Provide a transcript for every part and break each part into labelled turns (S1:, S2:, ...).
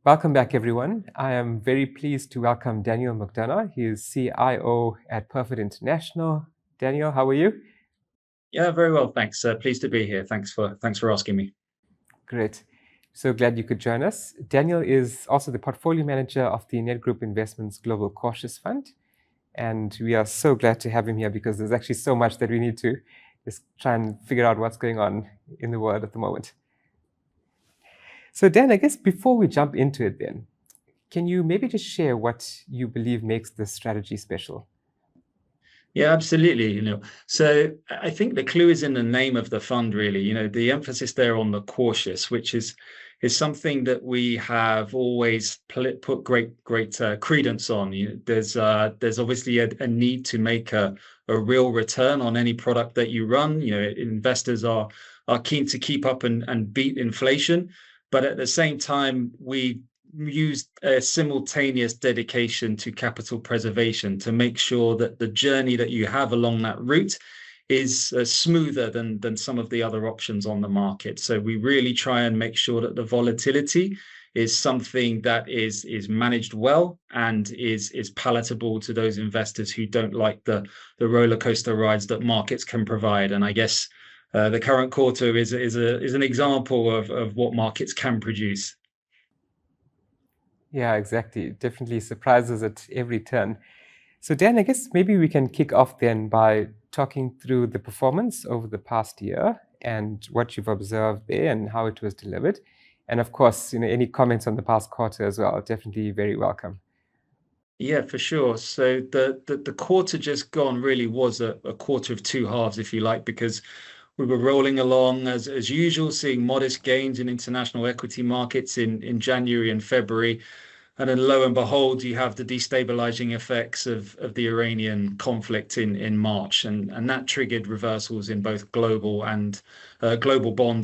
S1: Welcome back, everyone. I am very pleased to welcome Daniel McDonagh. He is CIO at Perfect International. Daniel, how are you?
S2: Yeah, very well, thanks. Pleased to be here. Thanks for asking me.
S1: Great. So glad you could join us. Daniel is also the portfolio manager of the Nedgroup Investments Global Cautious Fund. And we are so glad to have him here because there's actually so much that we need to just try and figure out what's going on in the world at the moment. So Dan, I guess before we jump into it then, can you maybe just share what you believe makes this strategy special?
S2: Yeah, absolutely. So I think the clue is in the name of the fund, really. The emphasis there on the cautious, which is something that we have always put great credence on. There's obviously a need to make a real return on any product that you run. Investors are keen to keep up and beat inflation, but at the same time, we used a simultaneous dedication to capital preservation to make sure that the journey that you have along that route is smoother than some of the other options on the market. So we really try and make sure that the volatility is something that is managed well and is palatable to those investors who don't like the roller coaster rides that markets can provide. And I guess the current quarter is an example of what markets can produce.
S1: Yeah, exactly. It definitely surprises at every turn. So Dan, I guess maybe we can kick off then by talking through the performance over the past year and what you've observed there and how it was delivered. And of course, any comments on the past quarter as well, definitely very welcome.
S2: Yeah, for sure. So the quarter just gone really was a quarter of two halves, if you like, because we were rolling along as usual, seeing modest gains in international equity markets in January and February. And then lo and behold, you have the destabilizing effects of the Iranian conflict in March. And that triggered reversals in both global bond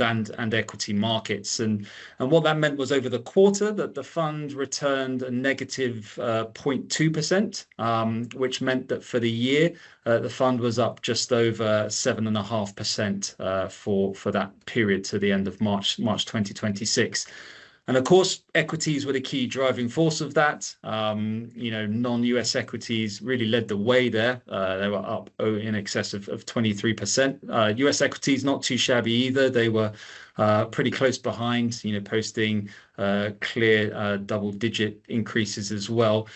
S2: and equity markets. And what that meant was over the quarter that the fund returned a negative 0.2%, which meant that for the year, the fund was up just over 7.5% for that period to the end of March 2026. And of course, equities were the key driving force of that. Non-US equities really led the way there. They were up in excess of 23%. US equities not too shabby either. They were pretty close behind, posting clear double-digit increases as well.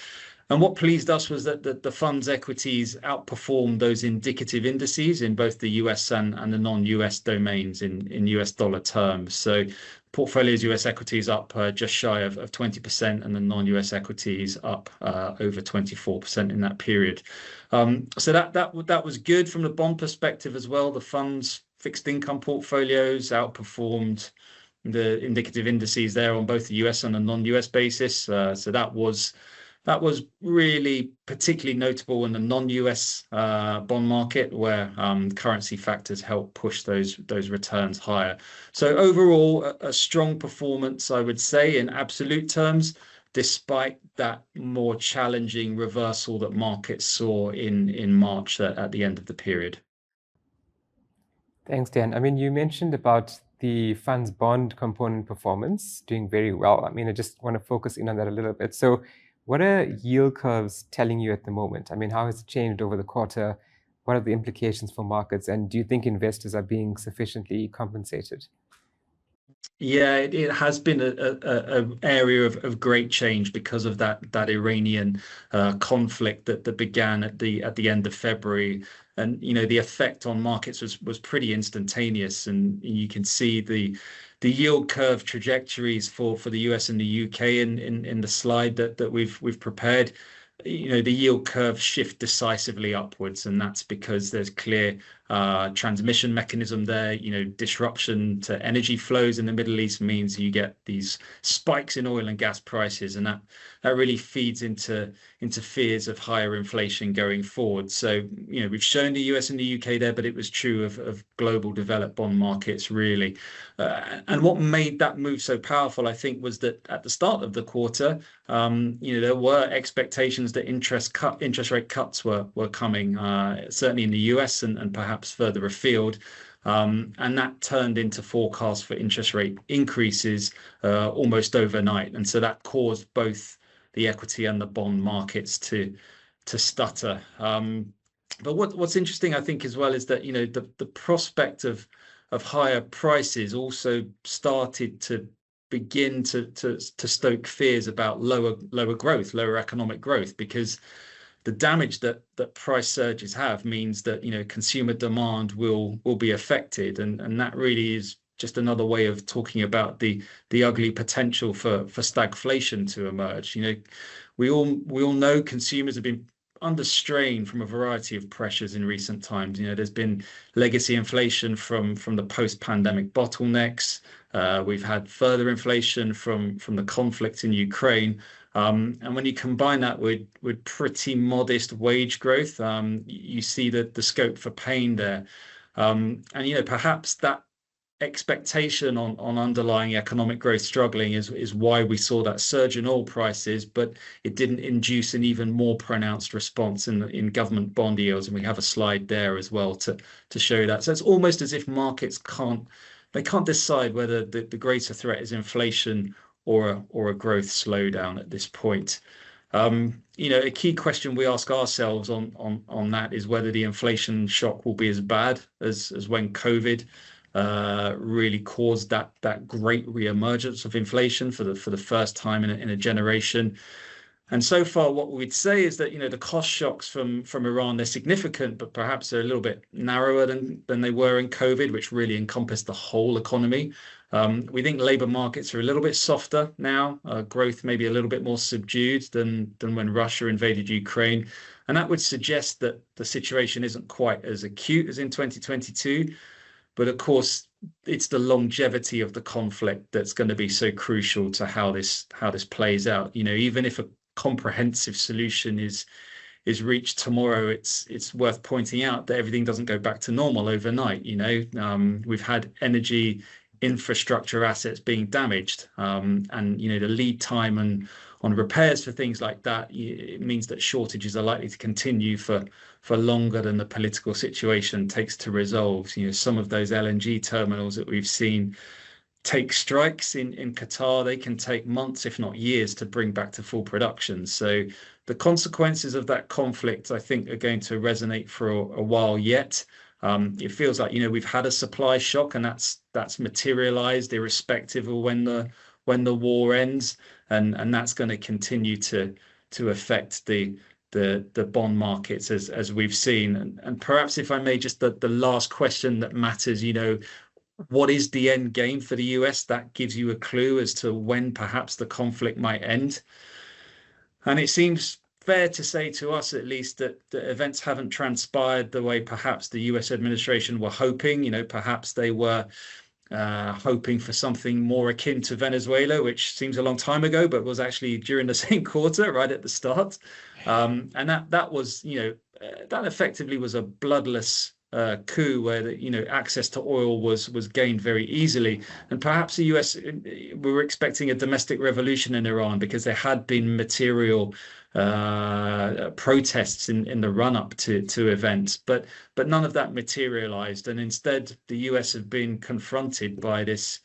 S2: And what pleased us was that the fund's equities outperformed those indicative indices in both the US and the non-US domains in US dollar terms. So portfolio's US equities up just shy of 20%, and the non-US equities up over 24% in that period. So that was good from the bond perspective as well. The fund's fixed income portfolios outperformed the indicative indices there on both the US and the non-US basis. So that was really particularly notable in the non-US bond market, where currency factors help push those returns higher. So overall, a strong performance, I would say, in absolute terms, despite that more challenging reversal that markets saw in March at the end of the period.
S1: Thanks, Dan. I mean, you mentioned about the fund's bond component performance doing very well. I mean, I just want to focus in on that a little bit. So what are yield curves telling you at the moment? I mean, how has it changed over the quarter? What are the implications for markets? And do you think investors are being sufficiently compensated?
S2: Yeah, it has been a area of great change because of that Iranian conflict that began at the end of February. And the effect on markets was pretty instantaneous, and you can see the yield curve trajectories for the US and the UK in the slide that we've prepared. The yield curve shift decisively upwards, and that's because there's clear transmission mechanism there. Disruption to energy flows in the Middle East means you get these spikes in oil and gas prices, and that really feeds into fears of higher inflation going forward. So we've shown the US and the UK there, but it was true of global developed bond markets really. And what made that move so powerful, I think, was that at the start of the quarter, there were expectations that interest rate cuts were coming, certainly in the US and perhaps further afield. And that turned into forecasts for interest rate increases almost overnight. And so that caused both the equity and the bond markets to stutter. But what's interesting, I think, as well, is that the prospect of higher prices also started to begin to stoke fears about lower growth, lower economic growth, because the damage that price surges have means that consumer demand will be affected, and that really is just another way of talking about the ugly potential for stagflation to emerge. We all know consumers have been under strain from a variety of pressures in recent times. There's been legacy inflation from the post-pandemic bottlenecks. We've had further inflation from the conflict in Ukraine. And when you combine that with pretty modest wage growth, you see the scope for pain there. And perhaps that expectation on underlying economic growth struggling is why we saw that surge in oil prices, but it didn't induce an even more pronounced response in government bond yields. And we have a slide there as well to show that. So it's almost as if markets can't decide whether the greater threat is inflation or a growth slowdown at this point. A key question we ask ourselves on that is whether the inflation shock will be as bad as when COVID really caused that great reemergence of inflation for the first time in a generation. And so far, what we'd say is that the cost shocks from Iran, they're significant, but perhaps they're a little bit narrower than they were in COVID, which really encompassed the whole economy. We think labour markets are a little bit softer now, growth maybe a little bit more subdued than when Russia invaded Ukraine. And that would suggest that the situation isn't quite as acute as in 2022. But of course, it's the longevity of the conflict that's going to be so crucial to how this plays out. Even if a comprehensive solution is reached tomorrow, it's worth pointing out that everything doesn't go back to normal overnight. We've had energy infrastructure assets being damaged, and the lead time on repairs for things like that, it means that shortages are likely to continue for longer than the political situation takes to resolve. Some of those LNG terminals that we've seen take strikes in Qatar, they can take months, if not years, to bring back to full production. So the consequences of that conflict, I think, are going to resonate for a while yet. It feels like we've had a supply shock, and that's materialized irrespective of when the war ends, and that's going to continue to affect the bond markets as we've seen. And perhaps, if I may, just the last question that matters, what is the end game for the US? That gives you a clue as to when perhaps the conflict might end. And it seems fair to say, to us at least, that the events haven't transpired the way perhaps the US administration were hoping. Perhaps they were hoping for something more akin to Venezuela, which seems a long time ago, but was actually during the same quarter, right at the start. And that was, that effectively was a bloodless coup where access to oil was gained very easily. And perhaps the US, we were expecting a domestic revolution in Iran because there had been material protests in the run-up to events, but none of that materialized. And instead, the US have been confronted by this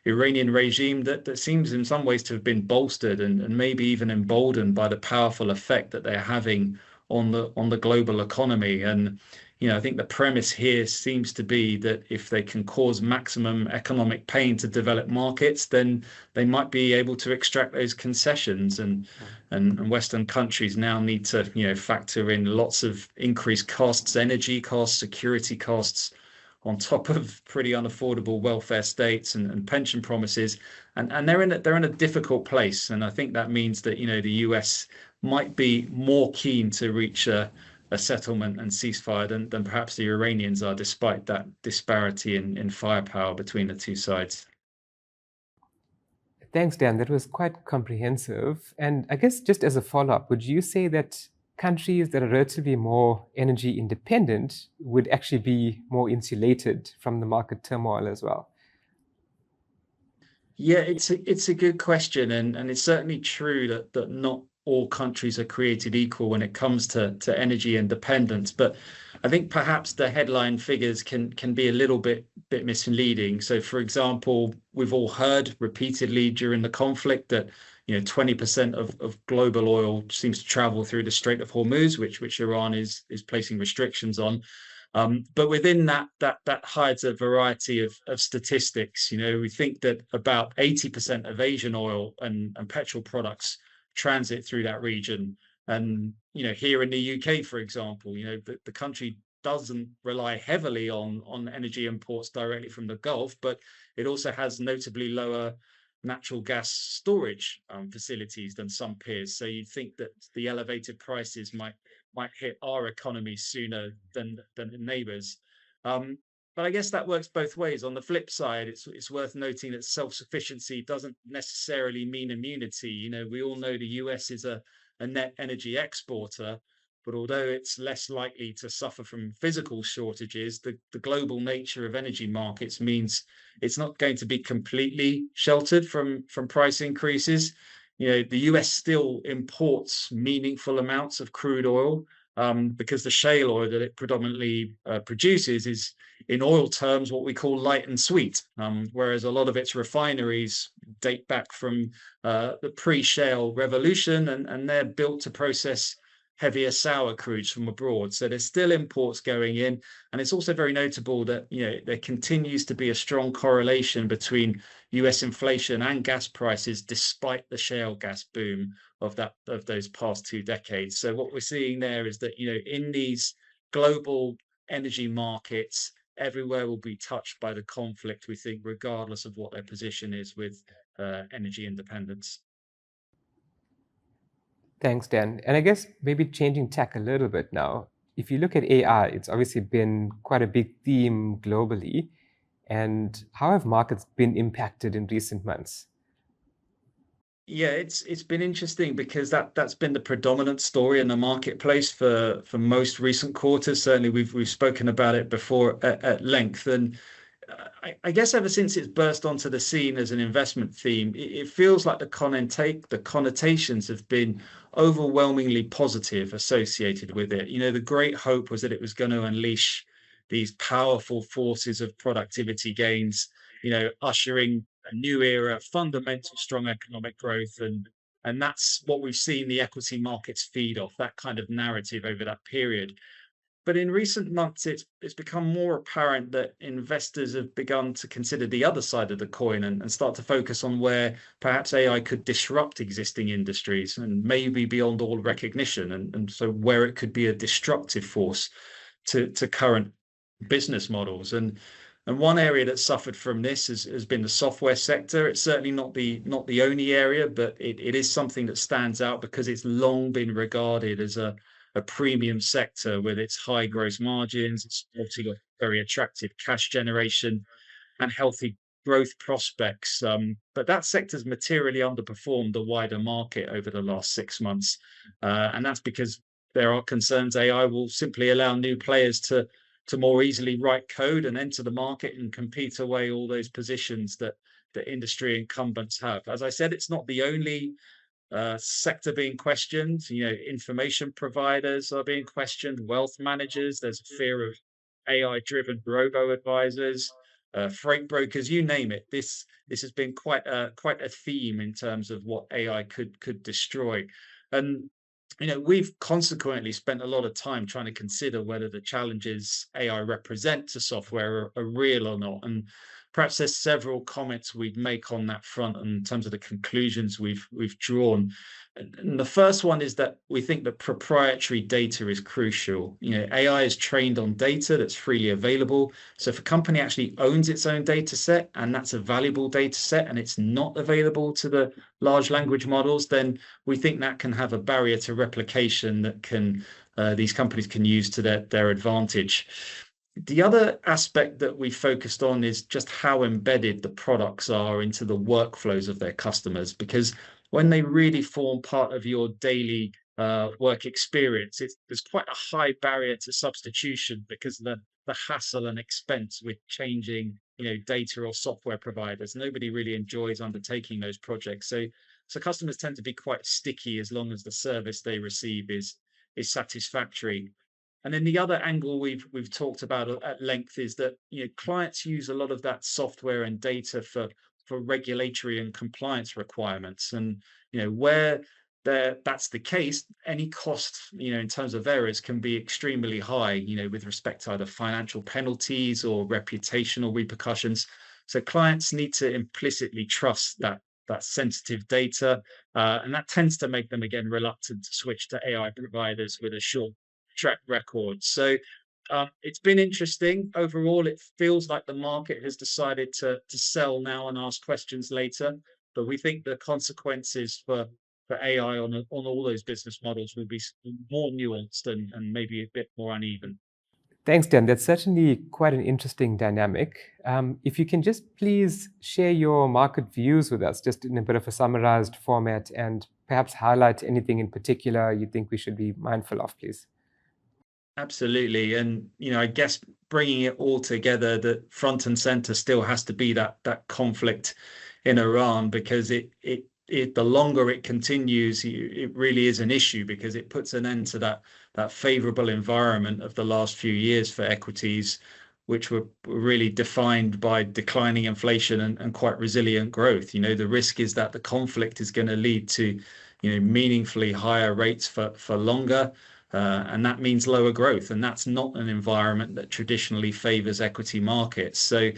S2: Iranian regime that seems in some ways to have been bolstered and maybe even emboldened by the powerful effect that they're having on the global economy. And I think the premise here seems to be that if they can cause maximum economic pain to developed markets, then they might be able to extract those concessions. And Western countries now need to factor in lots of increased costs, energy costs, security costs, on top of pretty unaffordable welfare states and pension promises. And they're in a difficult place. And I think that means that the US might be more keen to reach a settlement and ceasefire than perhaps the Iranians are, despite that disparity in firepower between the two sides.
S1: Thanks, Dan. That was quite comprehensive. And I guess just as a follow-up, would you say that countries that are relatively more energy independent would actually be more insulated from the market turmoil as well?
S2: Yeah, it's a good question, and it's certainly true that not all countries are created equal when it comes to energy independence. But I think perhaps the headline figures can be a little bit misleading. So, for example, we've all heard repeatedly during the conflict that 20% of global oil seems to travel through the Strait of Hormuz, which Iran is placing restrictions on. But within that hides a variety of statistics. We think that about 80% of Asian oil and petrol products transit through that region. And here in the UK, for example, the country doesn't rely heavily on energy imports directly from the Gulf, but it also has notably lower natural gas storage facilities than some peers. So you think that the elevated prices might hit our economy sooner than the neighbours. But I guess that works both ways. On the flip side, it's worth noting that self-sufficiency doesn't necessarily mean immunity. We all know the US is a net energy exporter, but although it's less likely to suffer from physical shortages, the global nature of energy markets means it's not going to be completely sheltered from price increases. The US still imports meaningful amounts of crude oil because the shale oil that it predominantly produces is, in oil terms, what we call light and sweet, whereas a lot of its refineries date back from the pre-shale revolution, and they're built to process heavier sour crudes from abroad. So there's still imports going in, and it's also very notable that there continues to be a strong correlation between US inflation and gas prices, despite the shale gas boom of those past 2 decades. So what we're seeing there is that in these global energy markets, everywhere will be touched by the conflict, we think, regardless of what their position is with energy independence.
S1: Thanks, Dan. And I guess maybe changing tack a little bit now. If you look at AI, it's obviously been quite a big theme globally. And how have markets been impacted in recent months?
S2: Yeah, it's been interesting because that's been the predominant story in the marketplace for most recent quarters. Certainly, we've spoken about it before at length, and I guess ever since it's burst onto the scene as an investment theme, it feels like the connotations have been overwhelmingly positive associated with it. The great hope was that it was going to unleash these powerful forces of productivity gains, ushering a new era of fundamental strong economic growth, and that's what we've seen the equity markets feed off, that kind of narrative over that period. But in recent months, it's become more apparent that investors have begun to consider the other side of the coin, and start to focus on where perhaps AI could disrupt existing industries and maybe beyond all recognition, and so where it could be a destructive force to current business models. And one area that suffered from this has been the software sector. It's certainly not the only area, but it is something that stands out because it's long been regarded as a premium sector with its high gross margins. It's also got very attractive cash generation and healthy growth prospects. But that sector's materially underperformed the wider market over the last 6 months. And that's because there are concerns AI will simply allow new players to more easily write code and enter the market and compete away all those positions that the industry incumbents have. As I said, it's not the only sector being questioned. Information providers are being questioned, wealth managers. There's a fear of AI-driven robo-advisors, freight brokers, you name it. This has been quite a theme in terms of what AI could destroy. And we've consequently spent a lot of time trying to consider whether the challenges AI represent to software are real or not. And perhaps there's several comments we'd make on that front in terms of the conclusions we've drawn. And the first one is that we think that proprietary data is crucial. AI is trained on data that's freely available. So if a company actually owns its own data set, and that's a valuable data set, and it's not available to the large language models, then we think that can have a barrier to replication that these companies can use to their advantage. The other aspect that we focused on is just how embedded the products are into the workflows of their customers, because when they really form part of your daily work experience, there's quite a high barrier to substitution because the hassle and expense with changing data or software providers. Nobody really enjoys undertaking those projects. So customers tend to be quite sticky as long as the service they receive is satisfactory. And then the other angle we've talked about at length is that clients use a lot of that software and data for regulatory and compliance requirements. And where that's the case, any cost in terms of errors can be extremely high, with respect to either financial penalties or reputational repercussions. So clients need to implicitly trust that sensitive data, and that tends to make them again reluctant to switch to AI providers with a short track record. So it's been interesting overall. It feels like the market has decided to sell now and ask questions later, but we think the consequences for AI on all those business models will be more nuanced and maybe a bit more uneven.
S1: Thanks, Dan. That's certainly quite an interesting dynamic. If you can just please share your market views with us, just in a bit of a summarized format, and perhaps highlight anything in particular you think we should be mindful of, please.
S2: Absolutely. And, I guess bringing it all together, that front and center still has to be that conflict in Iran, because the longer it continues, it really is an issue, because it puts an end to that favorable environment of the last few years for equities, which were really defined by declining inflation and quite resilient growth. The risk is that the conflict is going to lead to, meaningfully higher rates for longer. And that means lower growth, and that's not an environment that traditionally favors equity markets. So,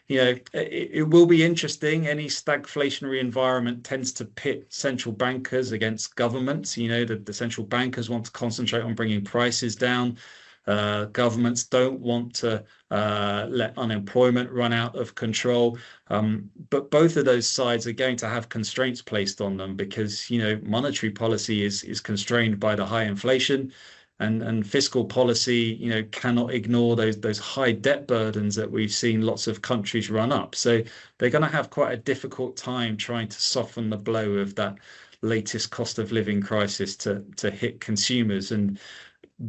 S2: it will be interesting. Any stagflationary environment tends to pit central bankers against governments. The central bankers want to concentrate on bringing prices down. Governments don't want to let unemployment run out of control. But both of those sides are going to have constraints placed on them, because monetary policy is constrained by the high inflation, and fiscal policy cannot ignore those high debt burdens that we've seen lots of countries run up. So they're going to have quite a difficult time trying to soften the blow of that latest cost of living crisis to hit consumers. And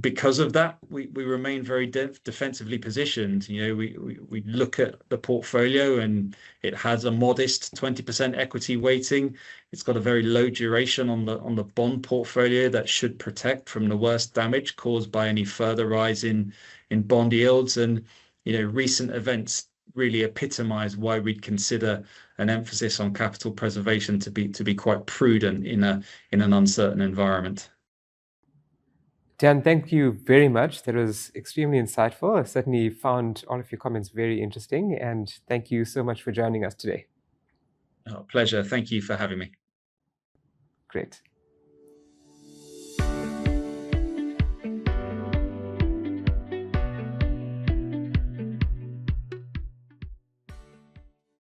S2: because of that, we remain very defensively positioned. We look at the portfolio, and it has a modest 20% equity weighting. It's got a very low duration on the bond portfolio that should protect from the worst damage caused by any further rise in bond yields. And recent events really epitomize why we'd consider an emphasis on capital preservation to be quite prudent in an uncertain environment.
S1: Dan, thank you very much. That was extremely insightful. I certainly found all of your comments very interesting, and thank you so much for joining us today.
S2: Pleasure. Thank you for having me.
S1: Great.